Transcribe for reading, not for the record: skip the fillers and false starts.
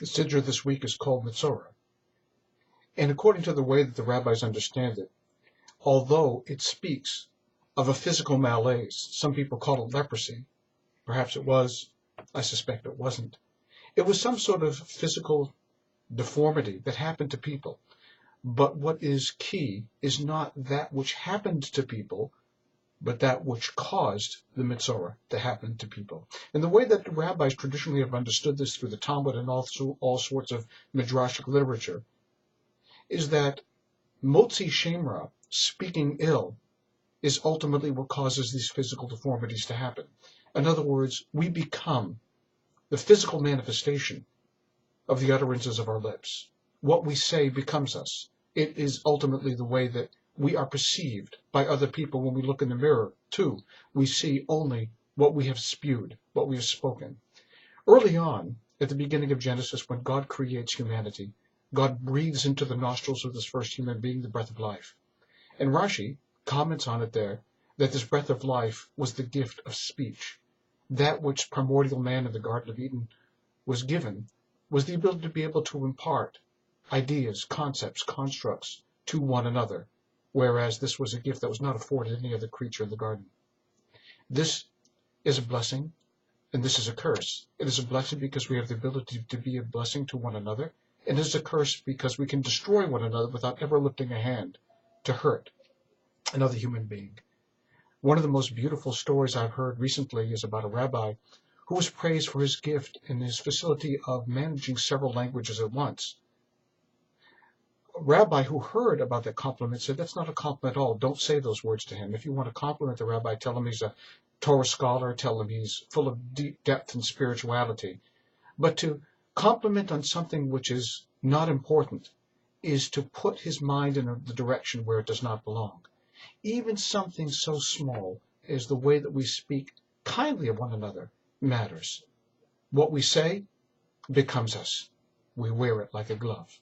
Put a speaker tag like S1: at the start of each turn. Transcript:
S1: The siddur this week is called Metzora. And according to the way that the rabbis understand it, although it speaks of a physical malaise, some people call it leprosy. Perhaps it was. I suspect it wasn't. It was some sort of physical deformity that happened to people. But what is key is not that which happened to people, but that which caused the Metzora to happen to people. And the way that the rabbis traditionally have understood this through the Talmud and also all sorts of midrashic literature is that motzi shemra, speaking ill, is ultimately what causes these physical deformities to happen. In other words, we become the physical manifestation of the utterances of our lips. What we say becomes us. It is ultimately the way that we are perceived by other people when we look in the mirror, too. We see only what we have spewed, what we have spoken. Early on, at the beginning of Genesis, when God creates humanity, God breathes into the nostrils of this first human being the breath of life. And Rashi comments on it there that this breath of life was the gift of speech. That which primordial man in the Garden of Eden was given was the ability to be able to impart ideas, concepts, constructs to one another, whereas this was a gift that was not afforded any other creature in the garden. This is a blessing, and this is a curse. It is a blessing because we have the ability to be a blessing to one another, and it is a curse because we can destroy one another without ever lifting a hand to hurt another human being. One of the most beautiful stories I've heard recently is about a rabbi who was praised for his gift and his facility of managing several languages at once. A rabbi who heard about that compliment said, "That's not a compliment at all. Don't say those words to him. If you want to compliment the rabbi, tell him he's a Torah scholar, tell him he's full of deep depth and spirituality. But to compliment on something which is not important is to put his mind in the direction where it does not belong. Even something so small as the way that we speak kindly of one another matters. What we say becomes us. We wear it like a glove."